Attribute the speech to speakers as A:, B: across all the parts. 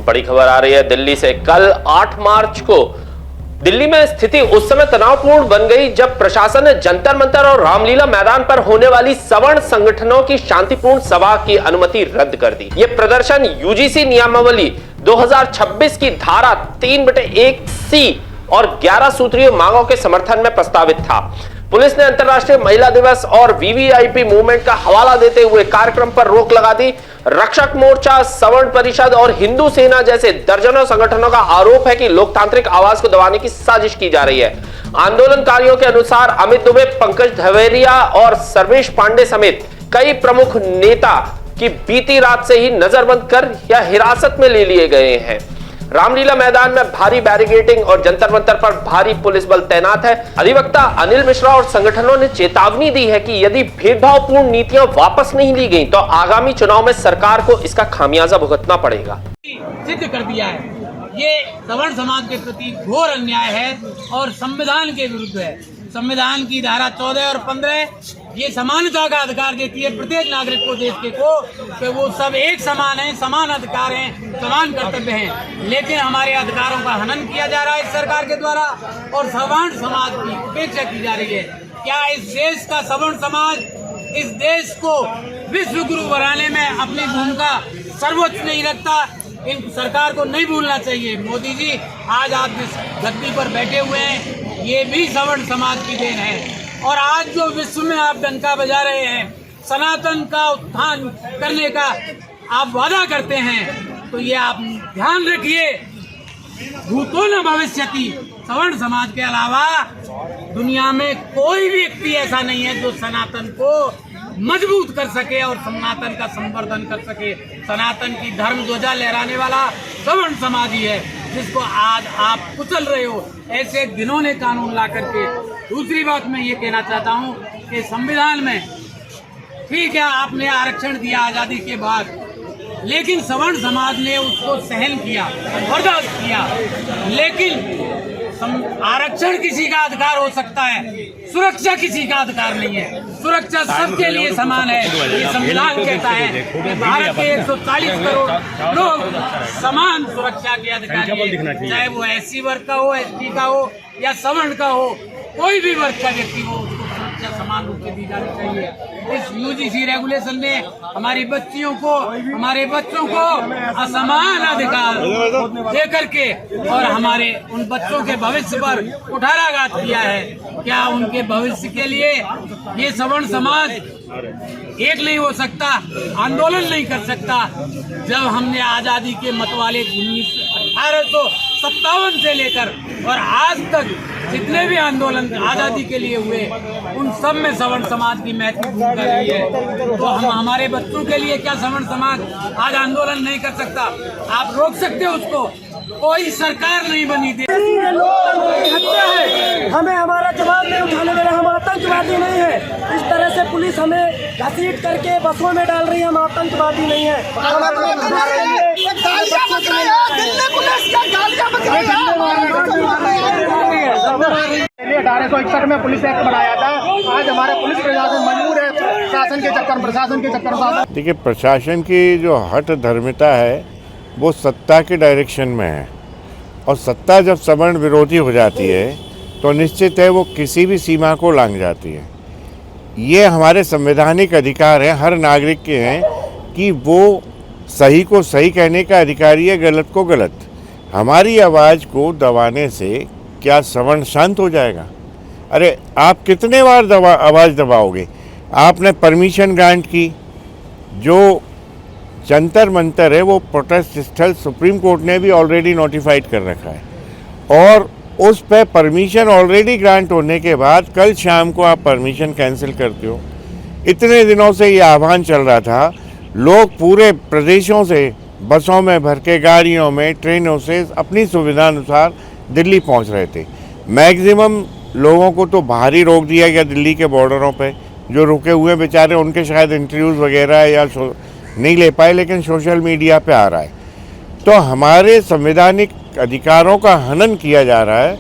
A: बड़ी खबर आ रही है दिल्ली से। कल 8 मार्च को दिल्ली में स्थिति उस समय तनावपूर्ण बन गई जब प्रशासन ने जंतर मंतर और रामलीला मैदान पर होने वाली सवर्ण संगठनों की शांतिपूर्ण सभा की अनुमति रद्द कर दी। यह प्रदर्शन यूजीसी नियमावली 2026 की धारा 3/1C और 11 सूत्रीय मांगों के समर्थन में प्रस्तावित था। पुलिस ने अंतर्राष्ट्रीय महिला दिवस और वीवीआईपी मूवमेंट का हवाला देते हुए कार्यक्रम पर रोक लगा दी। रक्षक मोर्चा, सवर्ण परिषद और हिंदू सेना जैसे दर्जनों संगठनों का आरोप है कि लोकतांत्रिक आवाज को दबाने की साजिश की जा रही है। आंदोलनकारियों के अनुसार अमित दुबे, पंकज धवेरिया और सर्वेश पांडे समेत कई प्रमुख नेता की बीती रात से ही नजरबंद कर या हिरासत में ले लिए गए हैं। रामलीला मैदान में भारी बैरिकेडिंग और जंतर मंतर पर भारी पुलिस बल तैनात है। अधिवक्ता अनिल मिश्रा और संगठनों ने चेतावनी दी है कि यदि भेदभावपूर्ण नीतियां वापस नहीं ली गई तो आगामी चुनाव में सरकार को इसका खामियाजा भुगतना पड़ेगा।
B: सिद्ध कर दिया है ये सवर्ण समाज के प्रति घोर अन्याय है और संविधान के विरुद्ध है। संविधान की धारा 14 और 15 ये समानता का अधिकार देती है प्रत्येक नागरिक को, देश के को, कि वो सब एक समान हैं, समान अधिकार हैं, समान कर्तव्य हैं। लेकिन हमारे अधिकारों का हनन किया जा रहा है इस सरकार के द्वारा और सवर्ण समाज की उपेक्षा की जा रही है। क्या इस देश का सवर्ण समाज इस देश को विश्व गुरु बनाने में अपनी भूमिका सर्वोच्च नहीं रखता? इन सरकार को नहीं भूलना चाहिए। मोदी जी आज आप जिस गद्दी पर बैठे हुए हैं ये भी सवर्ण समाज की देन है। और आज जो विश्व में आप डंका बजा रहे हैं, सनातन का उत्थान करने का आप वादा करते हैं, तो ये आप ध्यान रखिए, भूतो न भविष्यति। सवर्ण समाज के अलावा दुनिया में कोई भी व्यक्ति ऐसा नहीं है जो सनातन को मजबूत कर सके और सनातन का संवर्धन कर सके। सनातन की धर्म ध्वजा लहराने वाला सवर्ण समाज ही है जिसको आज आप कुचल रहे हो ऐसे घिनौने कानून ला करके। दूसरी बात मैं ये कहना चाहता हूँ कि संविधान में ठीक है आपने आरक्षण दिया आजादी के बाद, लेकिन सवर्ण समाज ने उसको सहन किया, बर्दाश्त किया। लेकिन आरक्षण किसी का अधिकार हो सकता है, सुरक्षा किसी का अधिकार नहीं है। सुरक्षा सबके लिए समान है। ये संविधान कहता है कि भारत के 140 करोड़ लोग समान सुरक्षा के अधिकारी हैं, चाहे वो एससी वर्ग का हो, एसटी का हो या सवर्ण का हो, कोई भी वर्ग का व्यक्ति हो, उसको सुरक्षा समान रूप से दी जानी चाहिए। इस यूजीसी रेगुलेशन ने हमारी बच्चियों को, हमारे बच्चों को असमान अधिकार दे करके और हमारे उन बच्चों के भविष्य पर कुठाराघात किया है। क्या उनके भविष्य के लिए ये सवर्ण समाज एक नहीं हो सकता, आंदोलन नहीं कर सकता? जब हमने आजादी के मतवाले 1857 से लेकर और आज तक जितने भी आंदोलन आजादी के लिए हुए उन सब में सवर्ण समाज की महत्वपूर्ण भूमिका रही है। तो हम हमारे बच्चों के लिए क्या सवर्ण समाज आज आंदोलन नहीं कर सकता? आप रोक सकते हो उसको? कोई सरकार नहीं बनी थी।
C: हमें हमारा जवाब नहीं उठाने देना, हम आतंकवादी नहीं है। इस तरह से पुलिस हमें घसीट करके बसों में डाल रही है, हम आतंकवादी नहीं है।
D: 1861 में पुलिस एक्ट बनाया था। आज हमारे पुलिस प्रशासन मजबूर है प्रशासन के चक्कर में।
E: देखिए, प्रशासन की जो हठ धर्मिता है वो सत्ता के डायरेक्शन में है और सत्ता जब सवर्ण विरोधी हो जाती है तो निश्चित है वो किसी भी सीमा को लांघ जाती है। ये हमारे संवैधानिक अधिकार हैं, हर नागरिक के हैं कि वो सही को सही कहने का अधिकारी है, गलत को गलत। हमारी आवाज़ को दबाने से क्या सवर्ण शांत हो जाएगा? अरे आप कितने बार आवाज़ दबाओगे? आपने परमिशन ग्रांट की, जो जंतर मंतर है वो प्रोटेस्ट स्थल सुप्रीम कोर्ट ने भी ऑलरेडी नोटिफाइड कर रखा है और उस पर परमिशन ऑलरेडी ग्रांट होने के बाद कल शाम को आप परमिशन कैंसिल करते हो। इतने दिनों से ये आह्वान चल रहा था, लोग पूरे प्रदेशों से बसों में भर के, गाड़ियों में, ट्रेनों से अपनी सुविधा अनुसार दिल्ली पहुंच रहे थे। मैक्सिमम लोगों को तो बाहर ही रोक दिया गया दिल्ली के बॉर्डरों पे। जो रुके हुए बेचारे उनके शायद इंटरव्यूज़ वगैरह या नहीं ले पाए, लेकिन सोशल मीडिया पे आ रहा है। तो हमारे संवैधानिक अधिकारों का हनन किया जा रहा है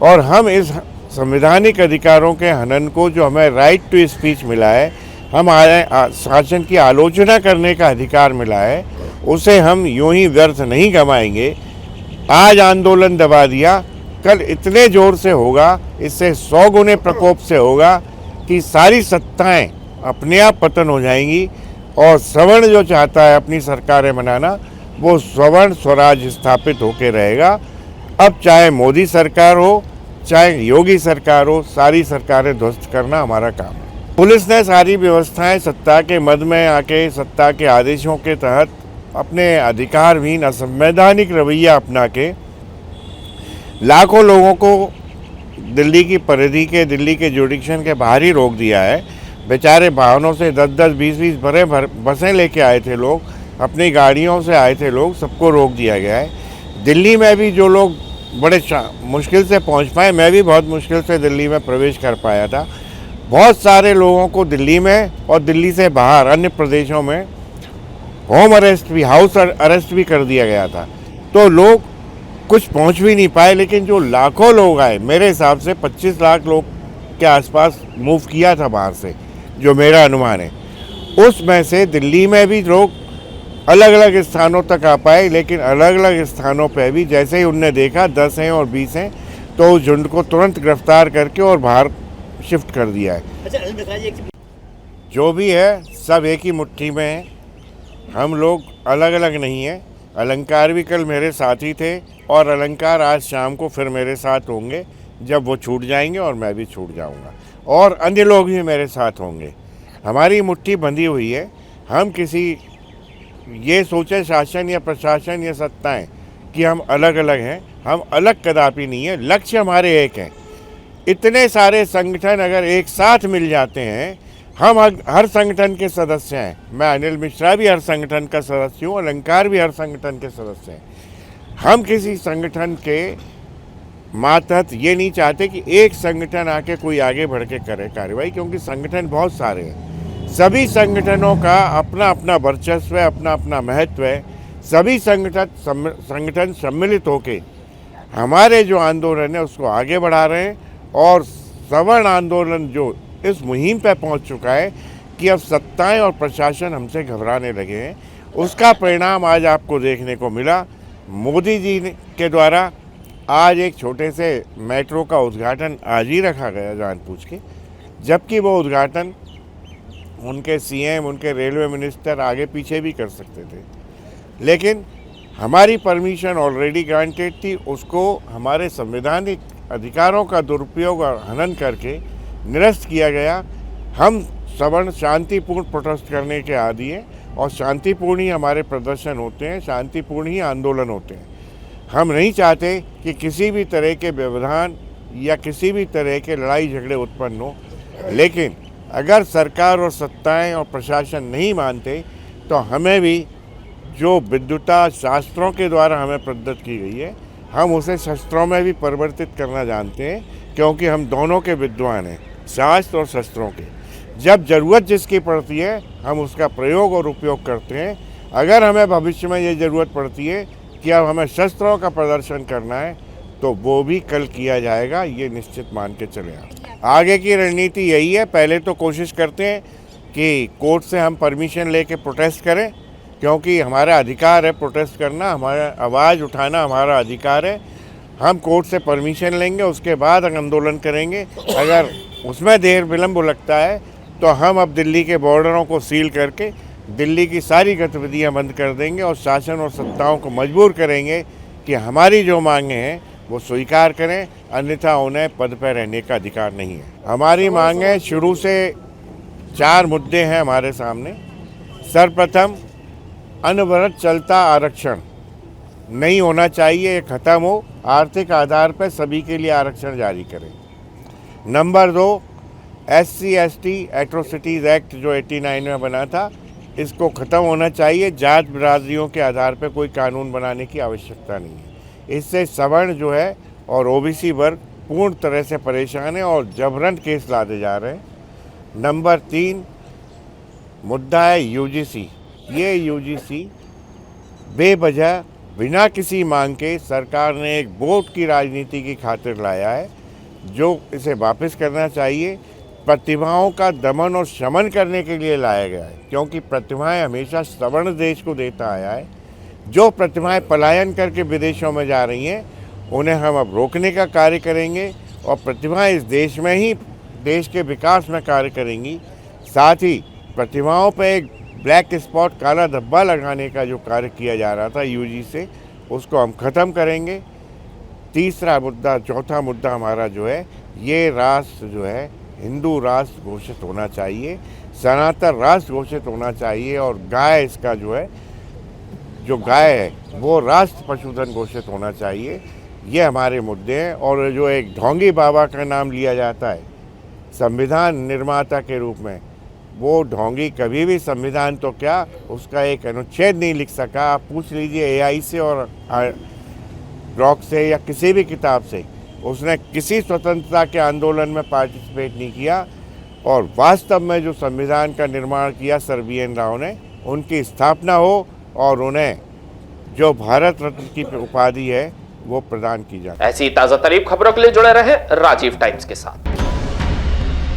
E: और हम इस संवैधानिक अधिकारों के हनन को, जो हमें राइट टू स्पीच मिला है, हम शासन की आलोचना करने का अधिकार मिला है, उसे हम यूं ही व्यर्थ नहीं गंवाएंगे। आज आंदोलन दबा दिया, कल इतने जोर से होगा, इससे 100 गुने प्रकोप से होगा कि सारी सत्ताएं अपने आप पतन हो जाएंगी और सवर्ण जो चाहता है अपनी सरकारें बनाना, वो सवर्ण स्वराज स्थापित होकर रहेगा। अब चाहे मोदी सरकार हो, चाहे योगी सरकार हो, सारी सरकारें ध्वस्त करना हमारा काम है। पुलिस ने सारी व्यवस्थाएं सत्ता के मद में आके, सत्ता के आदेशों के तहत अपने अधिकारहीन असंवैधानिक रवैया अपना के लाखों लोगों को दिल्ली की परिधि के, दिल्ली के जुडिक्शन के बाहर ही रोक दिया है। बेचारे वाहनों से 10-10, 20-20 भरे बसें लेके आए थे लोग, अपनी गाड़ियों से आए थे लोग, सबको रोक दिया गया है। दिल्ली में भी जो लोग बड़े मुश्किल से पहुंच पाए, मैं भी बहुत मुश्किल से दिल्ली में प्रवेश कर पाया था। बहुत सारे लोगों को दिल्ली में और दिल्ली से बाहर अन्य प्रदेशों में होम अरेस्ट भी, हाउस अरेस्ट भी कर दिया गया था। तो लोग कुछ पहुंच भी नहीं पाए, लेकिन जो लाखों लोग आए, मेरे हिसाब से 25 लाख लोग के आसपास मूव किया था बाहर से, जो मेरा अनुमान है। उसमें से दिल्ली में भी लोग अलग अलग स्थानों तक आ पाए, लेकिन अलग अलग स्थानों पर भी जैसे ही उनने देखा 10 हैं और 20 हैं, तो उस झुंड को तुरंत गिरफ्तार करके और बाहर शिफ्ट कर दिया है। जो भी है सब एक ही मुट्ठी में है, हम लोग अलग अलग नहीं हैं। अलंकार भी कल मेरे साथी थे और अलंकार आज शाम को फिर मेरे साथ होंगे, जब वो छूट जाएंगे और मैं भी छूट जाऊंगा, और अन्य लोग भी मेरे साथ होंगे। हमारी मुट्ठी बंधी हुई है। हम किसी ये सोचे शासन या प्रशासन या सत्ताएं कि हम अलग अलग हैं, हम अलग कदापि नहीं है। लक्ष्य हमारे एक हैं। इतने सारे संगठन अगर एक साथ मिल जाते हैं, हम हर संगठन के सदस्य हैं। मैं अनिल मिश्रा भी हर संगठन का सदस्य हूँ, अलंकार भी हर संगठन के सदस्य हैं। हम किसी संगठन के मातहत ये नहीं चाहते कि एक संगठन आके कोई आगे बढ़ के करे कार्रवाई, क्योंकि संगठन बहुत सारे हैं। सभी संगठनों का अपना अपना वर्चस्व है, अपना अपना महत्व है। सभी संगठन सम्मिलित होके हमारे जो आंदोलन है उसको आगे बढ़ा रहे हैं, और सवर्ण आंदोलन जो इस मुहिम पर पहुंच चुका है कि अब सत्ताएं और प्रशासन हमसे घबराने लगे हैं, उसका परिणाम आज आपको देखने को मिला। मोदी जी के द्वारा आज एक छोटे से मेट्रो का उद्घाटन आज ही रखा गया जानबूझ के, जबकि वो उद्घाटन उनके सीएम, उनके रेलवे मिनिस्टर आगे पीछे भी कर सकते थे, लेकिन हमारी परमिशन ऑलरेडी ग्रांटेड थी। उसको हमारे संवैधानिक अधिकारों का दुरुपयोग और हनन करके निरस्त किया गया। हम सवर्ण शांतिपूर्ण प्रोटेस्ट करने के आदी हैं, और शांतिपूर्ण ही हमारे प्रदर्शन होते हैं, शांतिपूर्ण ही आंदोलन होते हैं। हम नहीं चाहते कि किसी भी तरह के व्यवधान या किसी भी तरह के लड़ाई झगड़े उत्पन्न हो, लेकिन अगर सरकार और सत्ताएं और प्रशासन नहीं मानते तो हमें भी जो विद्वता शास्त्रों के द्वारा हमें प्रदत्त की गई है, हम उसे शस्त्रों में भी परिवर्तित करना जानते हैं, क्योंकि हम दोनों के विद्वान हैं, शास्त्र और शस्त्रों के। जब ज़रूरत जिसकी पड़ती है हम उसका प्रयोग और उपयोग करते हैं। अगर हमें भविष्य में ये ज़रूरत पड़ती है कि अब हमें शस्त्रों का प्रदर्शन करना है, तो वो भी कल किया जाएगा, ये निश्चित मान के चले। आगे की रणनीति यही है। पहले तो कोशिश करते हैं कि कोर्ट से हम परमिशन लेके प्रोटेस्ट करें, क्योंकि हमारा अधिकार है प्रोटेस्ट करना, हमारा आवाज़ उठाना हमारा अधिकार है। हम कोर्ट से परमिशन लेंगे, उसके बाद आंदोलन करेंगे। अगर उसमें देर विलम्ब लगता है तो हम अब दिल्ली के बॉर्डरों को सील करके दिल्ली की सारी गतिविधियां बंद कर देंगे, और शासन और सत्ताओं को मजबूर करेंगे कि हमारी जो मांगें हैं वो स्वीकार करें, अन्यथा उन्हें पद पर रहने का अधिकार नहीं है। हमारी मांगें शुरू से 4 मुद्दे हैं हमारे सामने। सर्वप्रथम, अनवरत चलता आरक्षण नहीं होना चाहिए, ये ख़त्म हो। आर्थिक आधार पर सभी के लिए आरक्षण जारी करें। नंबर 2, SC/ST एट्रोसिटीज़ एक्ट जो 89 में बना था, इसको ख़त्म होना चाहिए। जात बिरादरियों के आधार पर कोई कानून बनाने की आवश्यकता नहीं है। इससे सवर्ण जो है और OBC वर्ग पूर्ण तरह से परेशान है और जबरन केस लादे जा रहे हैं। नंबर 3 मुद्दा है UGC। ये UGC बेवजह बिना किसी मांग के सरकार ने एक वोट की राजनीति की खातिर लाया है, जो इसे वापस करना चाहिए। प्रतिभाओं का दमन और शमन करने के लिए लाया गया है, क्योंकि प्रतिभाएं हमेशा सवर्ण देश को देता आया है। जो प्रतिमाएं पलायन करके विदेशों में जा रही हैं उन्हें हम अब रोकने का कार्य करेंगे और प्रतिमाएं इस देश में ही देश के विकास में कार्य करेंगी। साथ ही प्रतिमाओं पर एक ब्लैक स्पॉट काला धब्बा लगाने का जो कार्य किया जा रहा था यूजी से, उसको हम ख़त्म करेंगे। तीसरा मुद्दा, चौथा मुद्दा हमारा जो है, ये राष्ट्र जो है हिंदू राष्ट्र घोषित होना चाहिए, सनातन राष्ट्र घोषित होना चाहिए और गाय इसका जो है, जो गाय है वो राष्ट्र पशुधन घोषित होना चाहिए। ये हमारे मुद्दे हैं। और जो एक ढोंगी बाबा का नाम लिया जाता है संविधान निर्माता के रूप में, वो ढोंगी कभी भी संविधान तो क्या उसका एक अनुच्छेद नहीं लिख सका। आप पूछ लीजिए एआई से और ब्लॉक से या किसी भी किताब से, उसने किसी स्वतंत्रता के आंदोलन में पार्टिसिपेट नहीं किया। और वास्तव में जो संविधान का निर्माण किया सर BN राव ने, उनकी स्थापना हो और उन्हें जो भारत रत्न की उपाधि है वो प्रदान की जाए।
A: ऐसी ताजा तरीन खबरों के लिए जुड़े रहे राजीव टाइम्स के साथ।